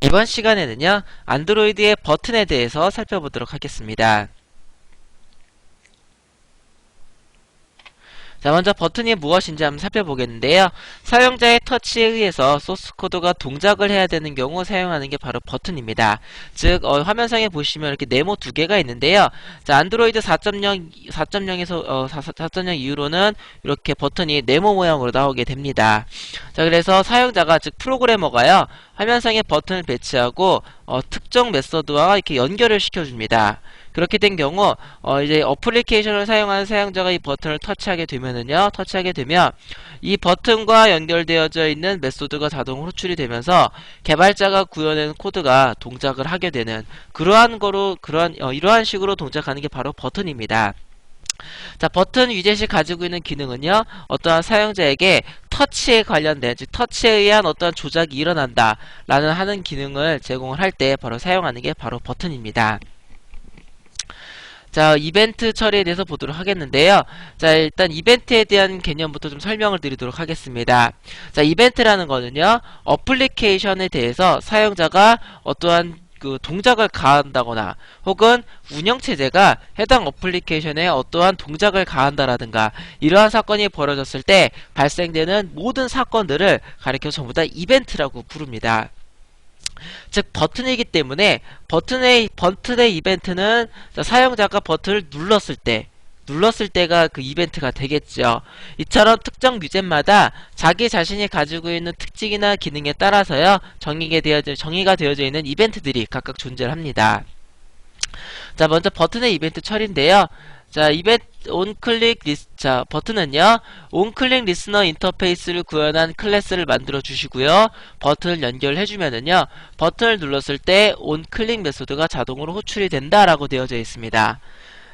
이번 시간에는요, 안드로이드의 버튼에 대해서 살펴보도록 하겠습니다. 자, 먼저 버튼이 무엇인지 한번 살펴보겠는데요. 사용자의 터치에 의해서 소스코드가 동작을 해야 되는 경우 사용하는 게 바로 버튼입니다. 즉, 화면상에 보시면 이렇게 네모 두 개가 있는데요. 자, 안드로이드 4.0에서 4.0 이후로는 이렇게 버튼이 네모 모양으로 나오게 됩니다. 자, 그래서 사용자가, 즉 프로그래머가요, 화면상에 버튼을 배치하고 특정 메서드와 이렇게 연결을 시켜줍니다. 그렇게 된 경우 이제 어플리케이션을 사용하는 사용자가 이 버튼을 터치하게 되면 이 버튼과 연결되어져 있는 메소드가 자동으로 호출이 되면서 개발자가 구현한 코드가 동작을 하게 되는 이러한 식으로 동작하는 게 바로 버튼입니다. 자, 버튼 위젯이 가지고 있는 기능은요, 어떠한 사용자에게 터치에 관련된, 즉 터치에 의한 어떠한 조작이 일어난다 라는 하는 기능을 제공을 할 때 바로 사용하는 게 바로 버튼입니다. 자, 이벤트 처리에 대해서 보도록 하겠는데요. 자, 일단 이벤트에 대한 개념부터 좀 설명을 드리도록 하겠습니다. 자, 이벤트라는 거는요, 어플리케이션에 대해서 사용자가 어떠한 그 동작을 가한다거나 혹은 운영체제가 해당 어플리케이션에 어떠한 동작을 가한다라든가 이러한 사건이 벌어졌을 때 발생되는 모든 사건들을 가리켜 전부 다 이벤트라고 부릅니다. 즉 버튼이기 때문에 버튼의 이벤트는 사용자가 버튼을 눌렀을 때가 그 이벤트가 되겠죠. 이처럼 특정 유저마다 자기 자신이 가지고 있는 특징이나 기능에 따라서요, 정의가 되어져 있는 이벤트들이 각각 존재를 합니다. 자, 먼저 버튼의 이벤트 처리인데요. 자, 버튼은요, 온클릭 리스너 인터페이스를 구현한 클래스를 만들어 주시고요. 버튼을 연결해주면은요, 버튼을 눌렀을 때 온클릭 메소드가 자동으로 호출이 된다라고 되어져 있습니다.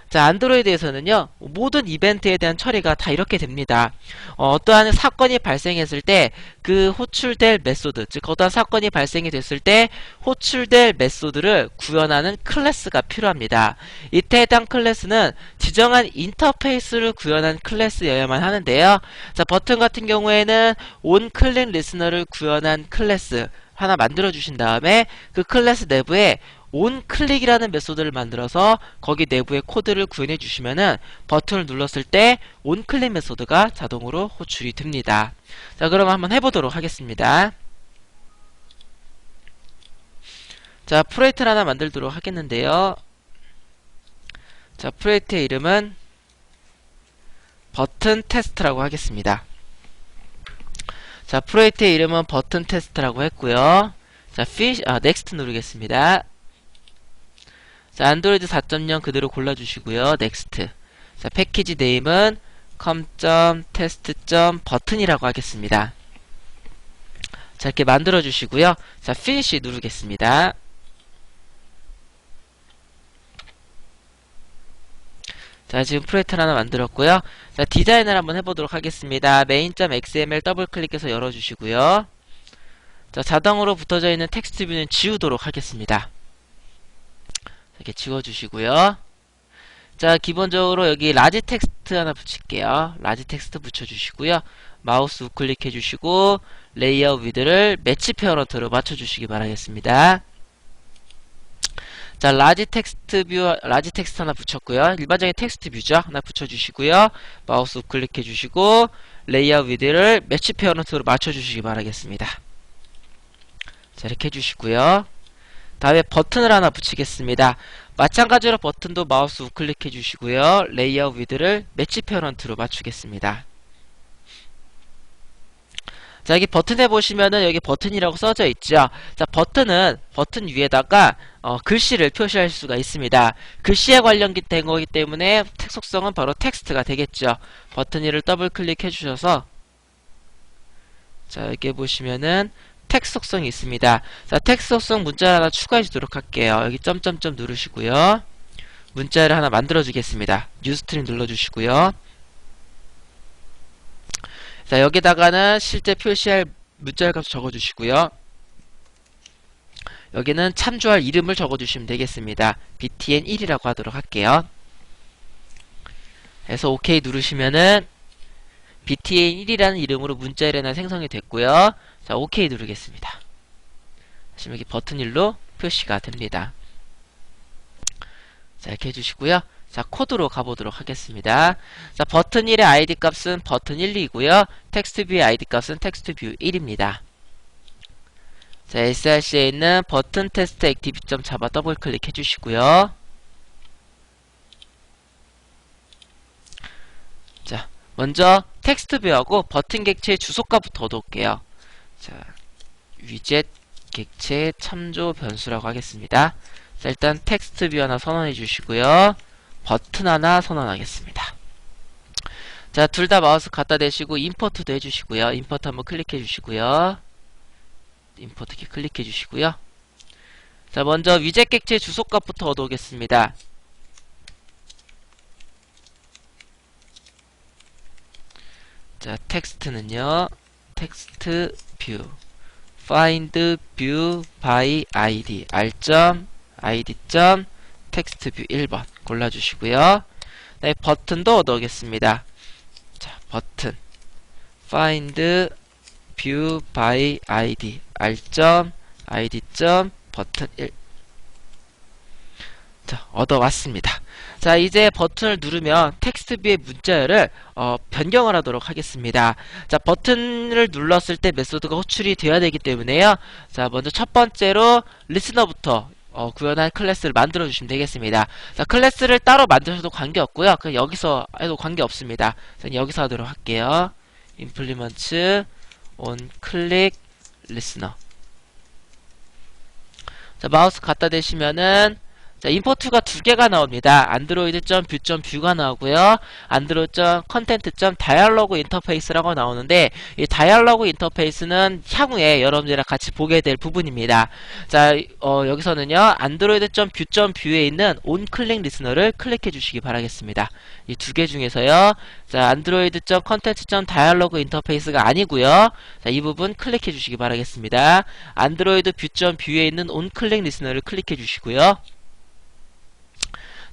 자, 안드로이드에서는요, 모든 이벤트에 대한 처리가 다 이렇게 됩니다. 어떠한 사건이 발생했을 때 그 호출될 메소드, 즉 어떠한 사건이 발생이 됐을 때 호출될 메소드를 구현하는 클래스가 필요합니다. 이때 해당 클래스는 지정한 인터페이스를 구현한 클래스여야만 하는데요. 자, 버튼 같은 경우에는 온클릭 리스너를 구현한 클래스 하나 만들어 주신 다음에 그 클래스 내부에 온클릭이라는 메소드를 만들어서 거기 내부에 코드를 구현해 주시면은 버튼을 눌렀을 때 온클릭 메소드가 자동으로 호출이 됩니다. 자, 그럼 한번 해보도록 하겠습니다. 자, 프로젝트를 하나 만들도록 하겠는데요. 자, 프로젝트의 이름은 버튼 테스트라고 하겠습니다. 자, 프로젝트의 이름은 버튼 테스트라고 했고요. 자, 넥스트 누르겠습니다. 자, 안드로이드 4.0 그대로 골라주시고요. 넥스트. 자, 패키지 네임은 com.test.button이라고 하겠습니다. 자, 이렇게 만들어 주시고요. 자, finish 누르겠습니다. 자, 지금 프로젝트를 하나 만들었고요. 자, 디자인을 한번 해보도록 하겠습니다. main.xml 더블 클릭해서 열어주시고요. 자, 자동으로 붙어져 있는 텍스트 뷰는 지우도록 하겠습니다. 이렇게 지워주시고요. 자, 기본적으로 여기 라지 텍스트 하나 붙일게요. 라지 텍스트 붙여주시고요. 마우스 우클릭 해주시고 레이아웃 위드를 매치 페어런트로 맞춰주시기 바라겠습니다. 자, 라지 텍스트 하나 붙였고요. 일반적인 텍스트 뷰죠. 하나 붙여주시고요. 마우스 우클릭 해주시고 레이아웃 위드를 매치 페어런트로 맞춰주시기 바라겠습니다. 자, 이렇게 해주시고요. 다음에 버튼을 하나 붙이겠습니다. 마찬가지로 버튼도 마우스 우클릭 해주시고요. 레이아웃 위드를 매치 페어런트로 맞추겠습니다. 자, 여기 버튼에 보시면은 여기 버튼이라고 써져 있죠. 자, 버튼은 버튼 위에다가 글씨를 표시할 수가 있습니다. 글씨에 관련된 거기 때문에 속성은 바로 텍스트가 되겠죠. 버튼 위를 더블 클릭해 주셔서 자, 여기 보시면은 텍스트 속성이 있습니다. 자, 텍스트 속성 문자를 하나 추가해 주도록 할게요. 여기 점점점 누르시고요. 문자를 하나 만들어 주겠습니다. 뉴스트림 눌러주시고요. 자, 여기다가는 실제 표시할 문자를 값 적어주시고요. 여기는 참조할 이름을 적어주시면 되겠습니다. btn1이라고 하도록 할게요. 그래서 OK 누르시면은 btn1이라는 이름으로 문자 1이 하나 생성이 됐고요. 자, OK 누르겠습니다. 하시면 여기 버튼 1로 표시가 됩니다. 자, 이렇게 해주시고요. 자, 코드로 가보도록 하겠습니다. 자, 버튼 1의 id 값은 버튼 1이고요. 텍스트 뷰의 id 값은 텍스트 뷰 1입니다. 자, src에 있는 버튼 테스트 액티비티 자바 더블 클릭해 주시고요. 자, 먼저 텍스트 뷰하고 버튼 객체의 주소값부터 얻어올게요. 자, 위젯 객체 참조 변수라고 하겠습니다. 자, 일단 텍스트 뷰 하나 선언해 주시고요. 버튼 하나 선언하겠습니다. 자, 둘 다 마우스 갖다 대시고 임포트도 해주시고요. 임포트 한번 클릭해 주시고요. 임포트 키 클릭해 주시고요. 자, 먼저 위젯 객체 주소값부터 얻어오겠습니다. 자, 텍스트는요. 텍스트 뷰 find view by id r.id. 텍스트 뷰 1번 골라주시고요. 네, 버튼도 얻어오겠습니다. 자, 버튼 find view by id r.id. 버튼 1. 자, 얻어왔습니다. 자, 이제 버튼을 누르면 텍스트 뷰의 문자열을 변경을 하도록 하겠습니다. 자, 버튼을 눌렀을 때 메소드가 호출이 되어야 되기 때문에요. 자, 먼저 첫 번째로 리스너부터 구현한 클래스를 만들어 주시면 되겠습니다. 자, 클래스를 따로 만드셔도 관계없고요. 그냥 여기서 해도 관계없습니다. 자, 여기서 하도록 할게요. implement on click listener. 자, 마우스 갖다 대시면은 자, 임포트가 두 개가 나옵니다. android.view.view가 나오고요. android.content.dialog 인터페이스라고 나오는데 이 다이얼로그 인터페이스는 향후에 여러분들이랑 같이 보게 될 부분입니다. 자, 여기서는요. android.view.view에 있는 onClick 리스너를 클릭해 주시기 바라겠습니다. 이 두 개 중에서요. 자, android.content.dialog 인터페이스가 아니고요. 자, 이 부분 클릭해 주시기 바라겠습니다. android view.view에 있는 onClick 리스너를 클릭해 주시고요.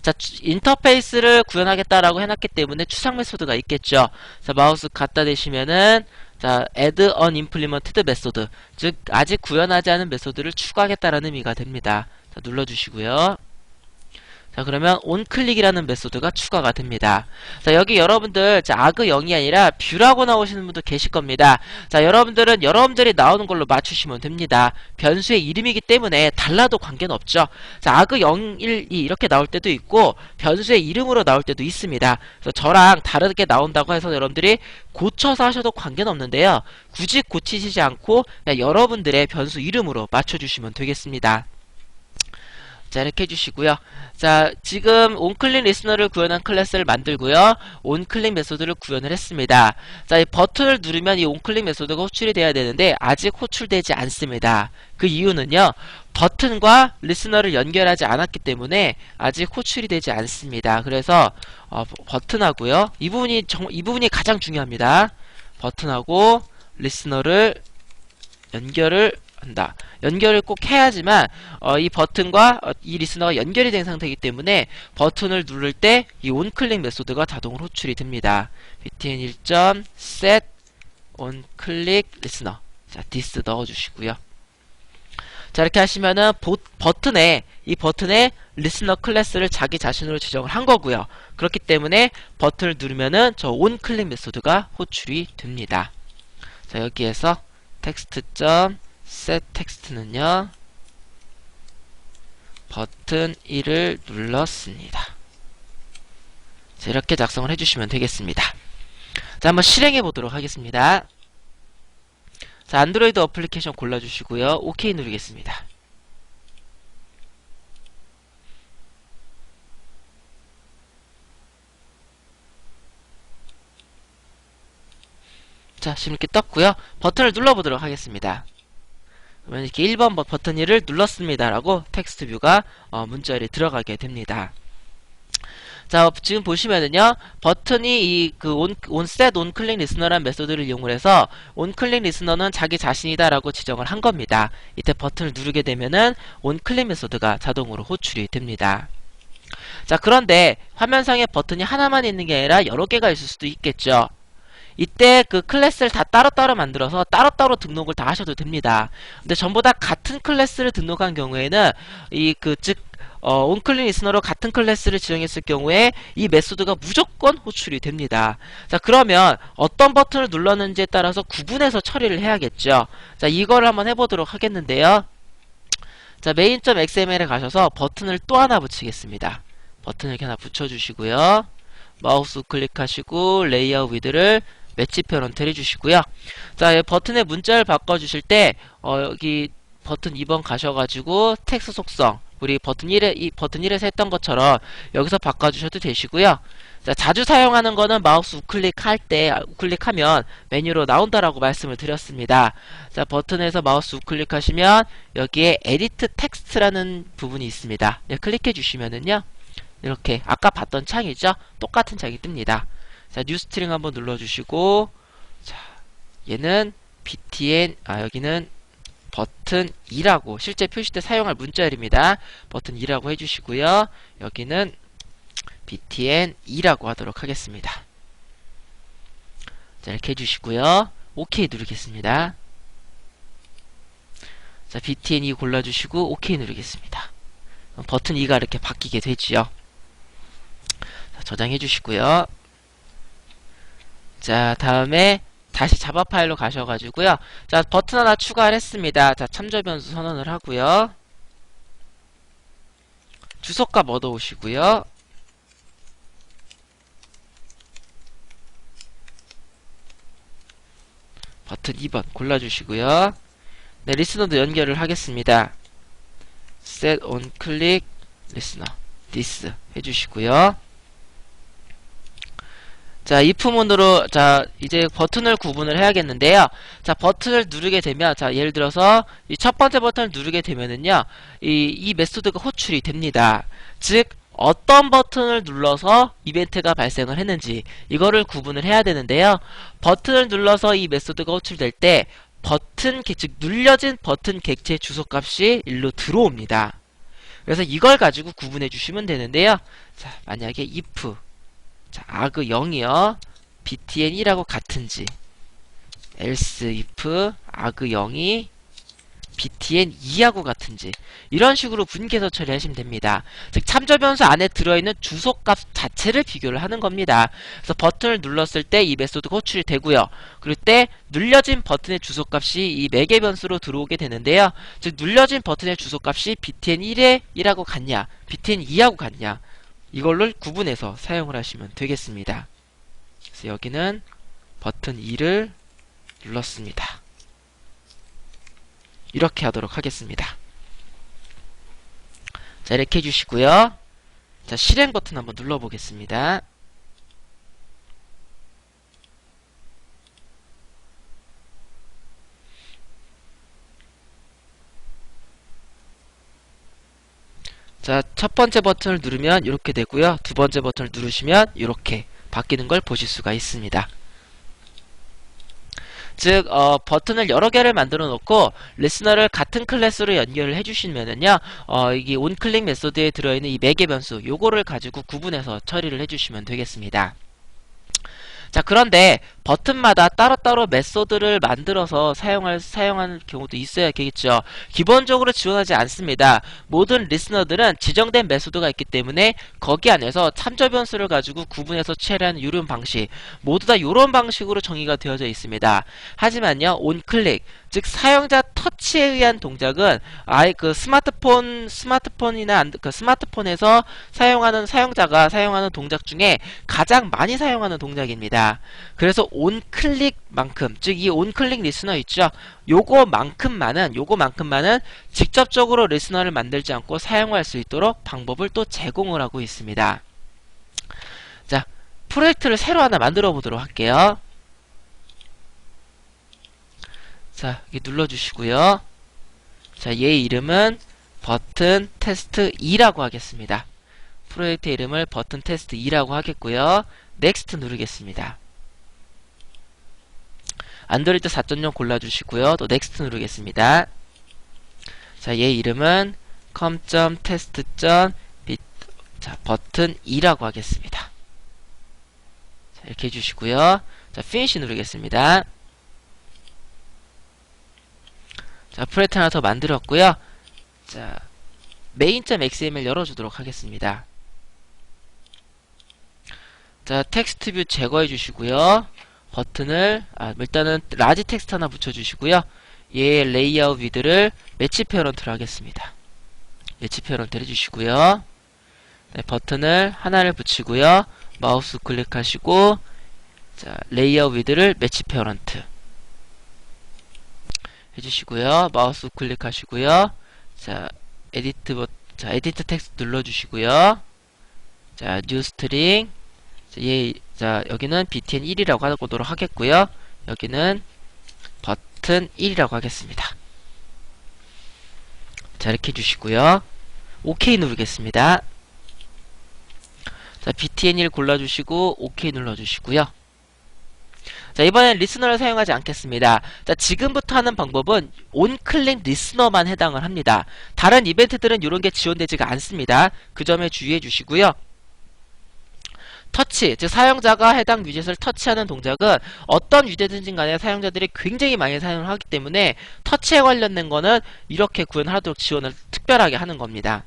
자, 인터페이스를 구현하겠다라고 해놨기 때문에 추상 메소드가 있겠죠. 자, 마우스 갖다 대시면은 자, add an implemented method, 즉 아직 구현하지 않은 메소드를 추가하겠다라는 의미가 됩니다. 자, 눌러주시고요. 자, 그러면 onClick이라는 메소드가 추가가 됩니다. 자, 여기 여러분들 아그 0이 아니라 뷰라고 나오시는 분도 계실 겁니다. 자, 여러분들은 여러분들이 나오는 걸로 맞추시면 됩니다. 변수의 이름이기 때문에 달라도 관계는 없죠. 자, 아그 0, 1, 2 이렇게 나올 때도 있고 변수의 이름으로 나올 때도 있습니다. 그래서 저랑 다르게 나온다고 해서 여러분들이 고쳐서 하셔도 관계는 없는데요. 굳이 고치시지 않고 그냥 여러분들의 변수 이름으로 맞춰주시면 되겠습니다. 자, 이렇게 해주시고요. 자, 지금 onClick 리스너를 구현한 클래스를 만들고요. onClick 메소드를 구현을 했습니다. 자, 이 버튼을 누르면 이 onClick 메소드가 호출이 돼야 되는데 아직 호출되지 않습니다. 그 이유는요. 버튼과 리스너를 연결하지 않았기 때문에 아직 호출이 되지 않습니다. 그래서 버튼하고요. 이 부분이 가장 중요합니다. 버튼하고 리스너를 연결을 한다. 연결을 꼭 해야지만 이 버튼과 이 리스너가 연결이 된 상태이기 때문에 버튼을 누를 때 이 onClick 메소드가 자동으로 호출이 됩니다. btn 1점 set onClick listener. 자, this 넣어주시고요. 자, 이렇게 하시면은 이 버튼에 리스너 클래스를 자기 자신으로 지정을 한 거고요. 그렇기 때문에 버튼을 누르면은 저 onClick 메소드가 호출이 됩니다. 자, 여기에서 텍스트.set 텍스트는요. 버튼 1을 눌렀습니다. 자, 이렇게 작성을 해주시면 되겠습니다. 자, 한번 실행해 보도록 하겠습니다. 자, 안드로이드 어플리케이션 골라주시고요. OK 누르겠습니다. 자, 지금 이렇게 떴고요. 버튼을 눌러보도록 하겠습니다. 그러면 이렇게 1번 버튼 1을 눌렀습니다 라고 텍스트 뷰가 문자열에 들어가게 됩니다. 자, 지금 보시면은요, 버튼이 onset onClick listener라는 메소드를 이용을 해서 onClick listener는 자기 자신이다라고 지정을 한 겁니다. 이때 버튼을 누르게 되면은 onClick 메소드가 자동으로 호출이 됩니다. 자, 그런데 화면상에 버튼이 하나만 있는 게 아니라 여러 개가 있을 수도 있겠죠. 이때 그 클래스를 다 따로따로 만들어서 따로따로 등록을 다 하셔도 됩니다. 근데 전부 다 같은 클래스를 등록한 경우에는 온클릭 리스너로 같은 클래스를 지정했을 경우에 이 메소드가 무조건 호출이 됩니다. 자, 그러면 어떤 버튼을 눌렀는지에 따라서 구분해서 처리를 해야겠죠. 자, 이거를 한번 해보도록 하겠는데요. 자, main.xml에 가셔서 버튼을 또 하나 붙이겠습니다. 버튼을 이렇게 하나 붙여주시고요. 마우스 클릭하시고 레이아웃 위드를 매치 페런트 해주시고요. 자, 버튼의 문자를 바꿔주실 때 여기 버튼 2번 가셔가지고 텍스트 속성 우리 버튼 1에서 했던 것처럼 여기서 바꿔주셔도 되시고요. 자, 자주 사용하는 거는 마우스 우클릭하면 메뉴로 나온다라고 말씀을 드렸습니다. 자, 버튼에서 마우스 우클릭하시면 여기에 에디트 텍스트라는 부분이 있습니다. 네, 클릭해 주시면은요. 이렇게 아까 봤던 창이죠. 똑같은 창이 뜹니다. 자, 뉴 스트링 한번 눌러주시고, 자, 얘는 여기는 버튼 2라고 실제 표시 때 사용할 문자열입니다. 버튼 2라고 해주시고요. 여기는 btn 2라고 하도록 하겠습니다. 자, 이렇게 해주시고요. OK 누르겠습니다. 자, btn 2 골라주시고 OK 누르겠습니다. 버튼 2가 이렇게 바뀌게 되지요. 자, 저장해 주시고요. 자, 다음에 다시 자바 파일로 가셔가지고요. 자, 버튼 하나 추가를 했습니다. 자, 참조 변수 선언을 하고요. 주소값 얻어오시고요. 버튼 2번 골라주시고요. 네, 리스너도 연결을 하겠습니다. set on click listener this 해주시고요. 자, if문으로 자, 이제 버튼을 구분을 해야겠는데요. 자, 버튼을 누르게 되면 자, 예를 들어서 이 첫 번째 버튼을 누르게 되면은요. 이 메소드가 호출이 됩니다. 즉 어떤 버튼을 눌러서 이벤트가 발생을 했는지 이거를 구분을 해야 되는데요. 버튼을 눌러서 이 메소드가 호출될 때 즉 눌려진 버튼 객체 주소값이 일로 들어옵니다. 그래서 이걸 가지고 구분해 주시면 되는데요. 자, 만약에 if 자, arg 0이요. btn이라고 같은지 else if arg 0이 btn 2하고 같은지 이런 식으로 분개해서 처리하시면 됩니다. 즉 참조 변수 안에 들어있는 주소값 자체를 비교를 하는 겁니다. 그래서 버튼을 눌렀을 때 이 메소드가 호출이 되고요. 그럴 때 눌려진 버튼의 주소값이 이 매개 변수로 들어오게 되는데요. 즉 눌려진 버튼의 주소값이 btn 1하고 같냐 btn 2하고 같냐 이걸로 구분해서 사용을 하시면 되겠습니다. 그래서 여기는 버튼 2를 눌렀습니다. 이렇게 하도록 하겠습니다. 자, 이렇게 해주시고요. 자, 실행 버튼 한번 눌러보겠습니다. 자, 첫 번째 버튼을 누르면 이렇게 되고요. 두 번째 버튼을 누르시면 이렇게 바뀌는 걸 보실 수가 있습니다. 즉 버튼을 여러 개를 만들어 놓고 리스너를 같은 클래스로 연결을 해주시면은요 이게 온클릭 메소드에 들어있는 이 매개 변수 요거를 가지고 구분해서 처리를 해주시면 되겠습니다. 자, 그런데 버튼마다 따로따로 메소드를 만들어서 사용하는 경우도 있어야 되겠죠. 기본적으로 지원하지 않습니다. 모든 리스너들은 지정된 메소드가 있기 때문에 거기 안에서 참조 변수를 가지고 구분해서 처리하는 이런 방식 모두 다 이런 방식으로 정의가 되어져 있습니다. 하지만요, 온클릭 즉 사용자 터치에 의한 동작은 아예 그 스마트폰이나 스마트폰에서 사용자가 사용하는 동작 중에 가장 많이 사용하는 동작입니다. 그래서 온클릭만큼 즉 이 온클릭 리스너 있죠. 요거만큼만은 직접적으로 리스너를 만들지 않고 사용할 수 있도록 방법을 또 제공을 하고 있습니다. 자, 프로젝트를 새로 하나 만들어 보도록 할게요. 자, 여기 눌러주시고요. 자, 얘 이름은 버튼 테스트 2라고 하겠습니다. 프로젝트 이름을 버튼 테스트 2라고 하겠고요. 넥스트 누르겠습니다. 안드로이드 4.0 골라주시고요. 또 넥스트 누르겠습니다. 자, 얘 이름은 com.test. 자, 버튼 2라고 하겠습니다. 자, 이렇게 해주시고요. 자, 피니시 누르겠습니다. 자, 프레트 하나 더 만들었고요. 자, main.xml 열어주도록 하겠습니다. 자, 텍스트 뷰 제거해 주시고요. 버튼을 일단은 라지 텍스트 하나 붙여주시고요. 얘 레이아웃 위드를 매치 페어런트로 하겠습니다. 매치 페어런트 해주시고요. 네, 버튼을 하나를 붙이고요. 마우스 클릭하시고 자, 레이아웃 위드를 매치 페어런트 해주시고요. 마우스 클릭하시고요. 자, 에디트 텍스트 눌러주시고요. 자, 뉴 스트링. 자, 여기는 btn 1이라고 하도록 하겠고요. 여기는 버튼 1이라고 하겠습니다. 자, 이렇게 해주시고요. OK 누르겠습니다. 자, btn 1 골라주시고 OK 눌러주시고요. 자, 이번엔 리스너를 사용하지 않겠습니다. 자, 지금부터 하는 방법은 온클릭 리스너만 해당을 합니다. 다른 이벤트들은 이런 게 지원되지가 않습니다. 그 점에 주의해 주시고요. 터치, 즉 사용자가 해당 위젯을 터치하는 동작은 어떤 위젯든지 간에 사용자들이 굉장히 많이 사용을 하기 때문에 터치에 관련된 거는 이렇게 구현하도록 지원을 특별하게 하는 겁니다.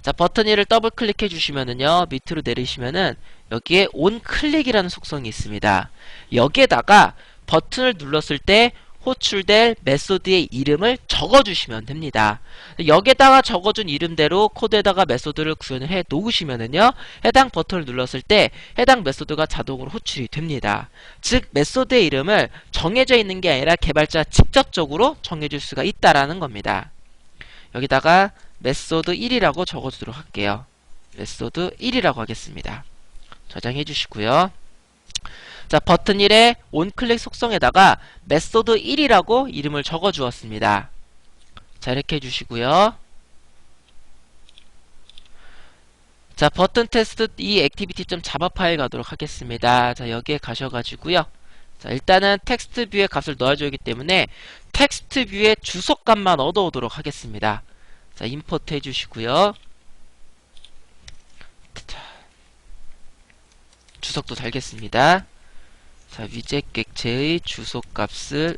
자, 버튼 1을 더블 클릭해 주시면은요, 밑으로 내리시면은 여기에 온클릭이라는 속성이 있습니다. 여기에다가 버튼을 눌렀을 때 호출될 메소드의 이름을 적어주시면 됩니다. 여기에다가 적어준 이름대로 코드에다가 메소드를 구현을 해 놓으시면은요, 해당 버튼을 눌렀을 때 해당 메소드가 자동으로 호출이 됩니다. 즉, 메소드의 이름을 정해져 있는 게 아니라 개발자가 직접적으로 정해줄 수가 있다라는 겁니다. 여기다가 메소드 1이라고 적어주도록 할게요. 메소드 1이라고 하겠습니다. 저장해 주시고요. 자, 버튼 1의 온클릭 속성에다가 메소드 1이라고 이름을 적어 주었습니다. 자, 이렇게 해주시고요. 자, 버튼 테스트 이 액티비티.java 파일 가도록 하겠습니다. 자, 여기에 가셔가지고요. 자, 일단은 텍스트 뷰의 값을 넣어줘야기 때문에 텍스트 뷰의 주소값만 얻어오도록 하겠습니다. 자, 임포트 해주시고요. 자, 주석도 달겠습니다. 자, 위젯 객체의 주소값을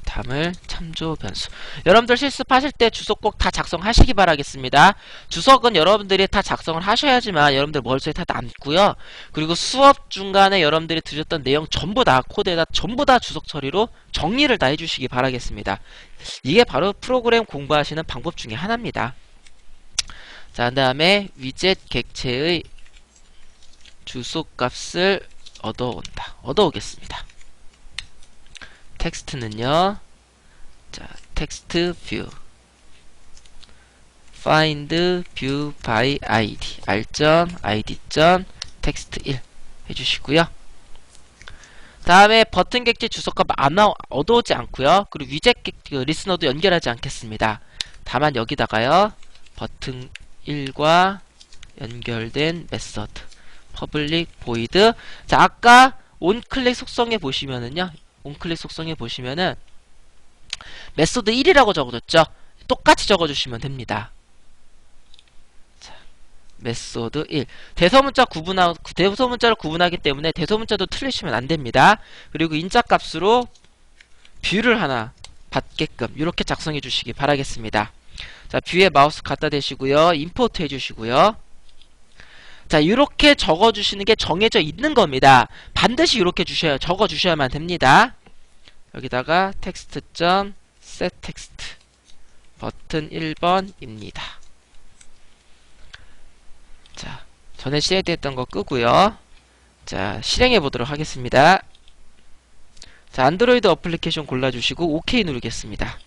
담을 참조 변수. 여러분들 실습하실 때 주석 꼭 다 작성하시기 바라겠습니다. 주석은 여러분들이 다 작성을 하셔야지만 여러분들 머릿속에 다 남고요. 그리고 수업 중간에 여러분들이 들으셨던 내용 전부 다 코드에다 전부 다 주석 처리로 정리를 다 해주시기 바라겠습니다. 이게 바로 프로그램 공부하시는 방법 중에 하나입니다. 자, 그 다음에 위젯 객체의 주소값을 얻어오겠습니다. 텍스트는요, 자, 텍스트 뷰 find view by id r.id.text1 해주시고요. 다음에 버튼 객체 주소값 얻어오지 않고요. 그리고 위젯 리스너도 연결하지 않겠습니다. 다만 여기다가요, 버튼 1과 연결된 메서드 public void. 자, 아까 온클릭 속성에 보시면은요, 메소드 1이라고 적어줬죠. 똑같이 적어주시면 됩니다. 자, 메소드 1. 대소문자를 구분하기 때문에 대소문자도 틀리시면 안 됩니다. 그리고 인자값으로 뷰를 하나 받게끔 이렇게 작성해 주시기 바라겠습니다. 자, 뷰에 마우스 갖다 대시고요. 임포트 해주시고요. 자, 이렇게 적어주시는 게 정해져 있는 겁니다. 반드시 이렇게 적어주셔야만 됩니다. 여기다가 text.setText 버튼 1번입니다. 자, 전에 실행됐던 거 끄고요. 자, 실행해 보도록 하겠습니다. 자, 안드로이드 어플리케이션 골라주시고 OK 누르겠습니다.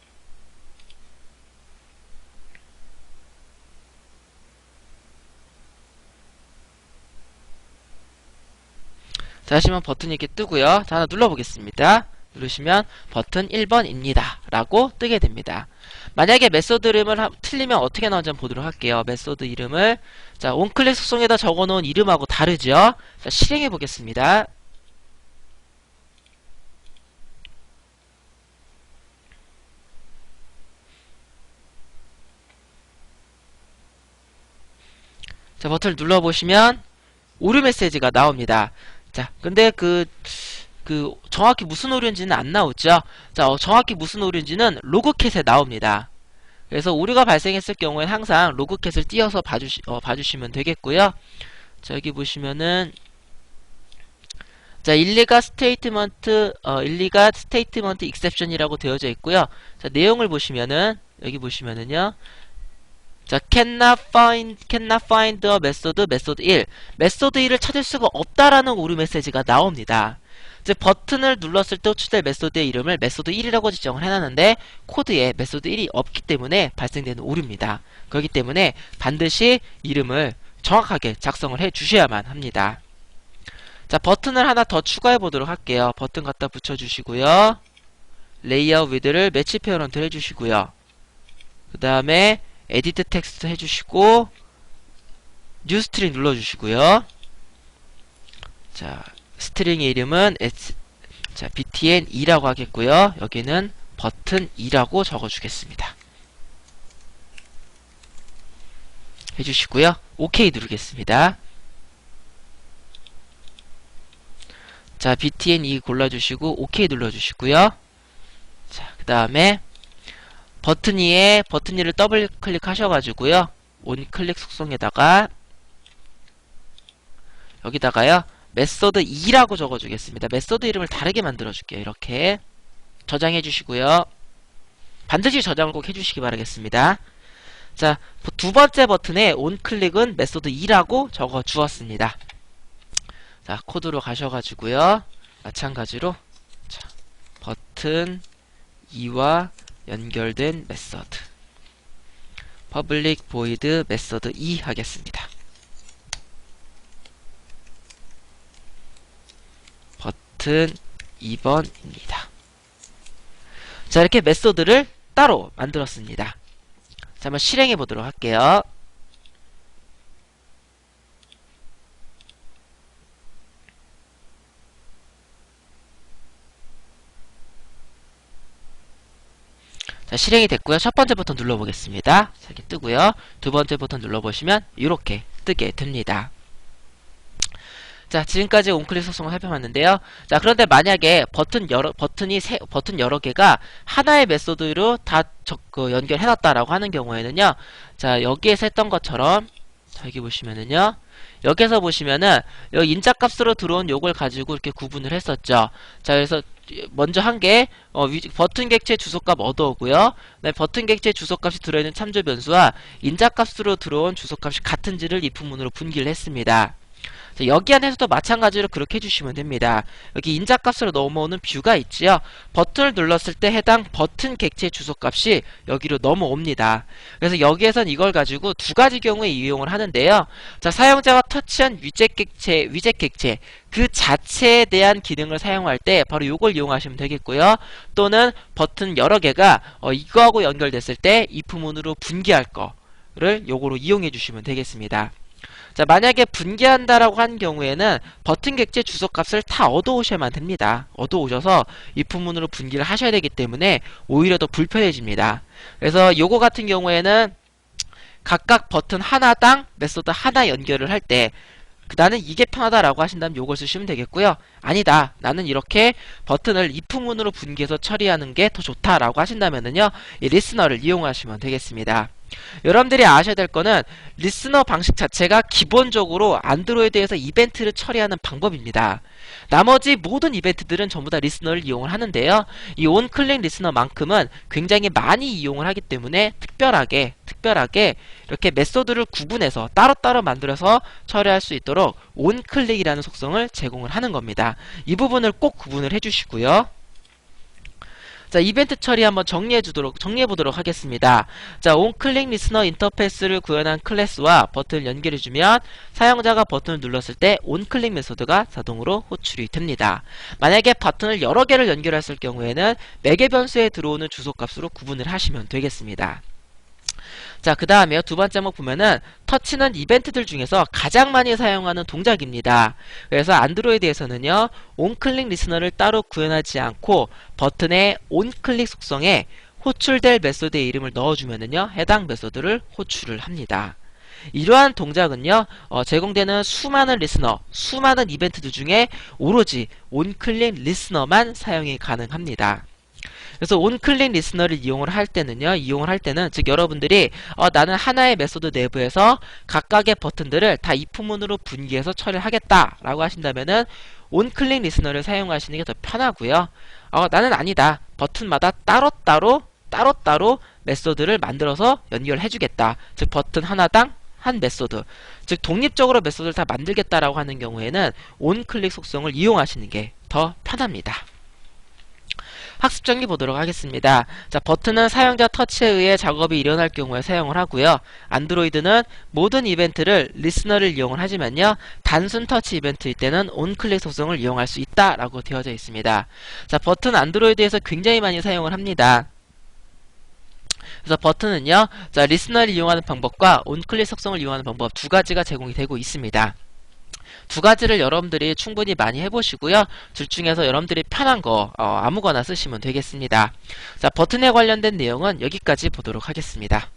자, 하시면 버튼이 이렇게 뜨고요. 자, 하나 눌러보겠습니다. 누르시면 버튼 1번입니다 라고 뜨게 됩니다. 만약에 메소드 이름을 틀리면 어떻게 나오는지 보도록 할게요. 메소드 이름을, 자, 온클릭 속성에다 적어놓은 이름하고 다르죠. 자, 실행해 보겠습니다. 자, 버튼을 눌러보시면 오류 메시지가 나옵니다. 자, 근데 정확히 무슨 오류인지는 안 나오죠. 자, 정확히 무슨 오류인지는 로그캣에 나옵니다. 그래서 오류가 발생했을 경우에는 항상 로그캣을 띄어서 봐주시면 되겠고요. 자, 여기 보시면은, 자, 일리가 스테이트먼트 익셉션이라고 되어져 있고요. 자, 내용을 보시면은, 여기 보시면은요. 자, cannot find the method 1. 메소드 1을 찾을 수가 없다라는 오류 메시지가 나옵니다. 즉, 버튼을 눌렀을 때 호출될 메소드의 이름을 메소드 1이라고 지정을 해놨는데, 코드에 메소드 1이 없기 때문에 발생되는 오류입니다. 그렇기 때문에 반드시 이름을 정확하게 작성을 해 주셔야만 합니다. 자, 버튼을 하나 더 추가해 보도록 할게요. 버튼 갖다 붙여주시고요. 레이아웃 위드를 매치 페어런트 해주시고요. 그 다음에 에디트 텍스트 해주시고 뉴 스트링 눌러주시고요. 자, 스트링의 이름은 btn2라고 하겠고요. 여기는 버튼 2라고 적어주겠습니다. 해주시고요. OK 누르겠습니다. 자, btn2 골라주시고 OK 눌러주시고요. 자, 그 다음에 버튼 2를 더블 클릭하셔가지고요. 온클릭 속성에다가 여기다가요. 메소드 2라고 적어주겠습니다. 메소드 이름을 다르게 만들어줄게요. 이렇게 저장해 주시고요. 반드시 저장을 꼭 해주시기 바라겠습니다. 자, 두 번째 버튼에 온클릭은 메소드 2라고 적어 주었습니다. 자, 코드로 가셔가지고요. 마찬가지로 자, 버튼 2와 연결된 메서드 public void 메서드 2 하겠습니다. 버튼 2번입니다. 자, 이렇게 메소드를 따로 만들었습니다. 자, 한번 실행해 보도록 할게요. 자, 실행이 됐고요. 첫 번째 버튼 눌러보겠습니다. 자, 이렇게 뜨고요. 두 번째 버튼 눌러보시면 이렇게 뜨게 됩니다. 자, 지금까지 온클릭 속성을 살펴봤는데요. 자, 그런데 만약에 버튼 여러 개가 하나의 메소드로 다 연결해놨다라고 하는 경우에는요. 자, 여기에서 했던 것처럼 자, 여기 보시면은요. 여기서 보시면은 여기 인자값으로 들어온 요걸 가지고 이렇게 구분을 했었죠. 자, 그래서 먼저 한 게 버튼 객체 주소값 얻어오고요. 네, 버튼 객체 주소값이 들어있는 참조 변수와 인자값으로 들어온 주소값이 같은지를 if문으로 분기를 했습니다. 자, 여기 안에서도 마찬가지로 그렇게 해주시면 됩니다. 여기 인자값으로 넘어오는 뷰가 있지요. 버튼을 눌렀을 때 해당 버튼 객체 주소값이 여기로 넘어옵니다. 그래서 여기에선 이걸 가지고 두 가지 경우에 이용을 하는데요. 자, 사용자가 터치한 위젯 객체 그 자체에 대한 기능을 사용할 때 바로 이걸 이용하시면 되겠고요. 또는 버튼 여러 개가 이거하고 연결됐을 때 if문으로 분기할 거를 요거로 이용해 주시면 되겠습니다. 자, 만약에 분기한다라고 한 경우에는 버튼 객체 주소값을 다 얻어오셔야만 됩니다. 얻어오셔서 if문으로 분기를 하셔야 되기 때문에 오히려 더 불편해집니다. 그래서 요거 같은 경우에는 각각 버튼 하나당 메소드 하나 연결을 할 때 나는 이게 편하다라고 하신다면 요걸 쓰시면 되겠고요. 아니다, 나는 이렇게 버튼을 if문으로 분기해서 처리하는 게 더 좋다라고 하신다면은요, 이 리스너를 이용하시면 되겠습니다. 여러분들이 아셔야 될 거는 리스너 방식 자체가 기본적으로 안드로이드에서 이벤트를 처리하는 방법입니다. 나머지 모든 이벤트들은 전부 다 리스너를 이용을 하는데요. 이 온클릭 리스너만큼은 굉장히 많이 이용을 하기 때문에 특별하게 이렇게 메소드를 구분해서 따로따로 만들어서 처리할 수 있도록 온클릭이라는 속성을 제공을 하는 겁니다. 이 부분을 꼭 구분을 해주시고요. 자, 이벤트 처리 한번 정리해 보도록 하겠습니다. 자, 온클릭 리스너 인터페이스를 구현한 클래스와 버튼을 연결해주면 사용자가 버튼을 눌렀을 때 온클릭 메소드가 자동으로 호출이 됩니다. 만약에 버튼을 여러 개를 연결했을 경우에는 매개 변수에 들어오는 주소값으로 구분을 하시면 되겠습니다. 자, 그 다음에요. 두 번째 한번 보면은 터치는 이벤트들 중에서 가장 많이 사용하는 동작입니다. 그래서 안드로이드에서는요, 온클릭 리스너를 따로 구현하지 않고 버튼의 온클릭 속성에 호출될 메소드의 이름을 넣어주면은요, 해당 메소드를 호출을 합니다. 이러한 동작은요, 제공되는 수많은 리스너, 수많은 이벤트들 중에 오로지 온클릭 리스너만 사용이 가능합니다. 그래서 온클릭 리스너를 이용을 할 때는 즉 여러분들이 나는 하나의 메소드 내부에서 각각의 버튼들을 다 if문으로 분기해서 처리를 하겠다라고 하신다면은 온클릭 리스너를 사용하시는 게 더 편하고요. 나는 아니다. 버튼마다 따로따로 메소드를 만들어서 연결해 주겠다. 즉 버튼 하나당 한 메소드, 즉 독립적으로 메소드를 다 만들겠다라고 하는 경우에는 온클릭 속성을 이용하시는 게 더 편합니다. 학습 정리 보도록 하겠습니다. 자, 버튼은 사용자 터치에 의해 작업이 일어날 경우에 사용을 하고요. 안드로이드는 모든 이벤트를 리스너를 이용을 하지만요. 단순 터치 이벤트일 때는 온클릭 속성을 이용할 수 있다라고 되어져 있습니다. 자, 버튼 안드로이드에서 굉장히 많이 사용을 합니다. 그래서 버튼은요, 자, 리스너를 이용하는 방법과 온클릭 속성을 이용하는 방법 두 가지가 제공이 되고 있습니다. 두 가지를 여러분들이 충분히 많이 해보시고요. 둘 중에서 여러분들이 편한 거 아무거나 쓰시면 되겠습니다. 자, 버튼에 관련된 내용은 여기까지 보도록 하겠습니다.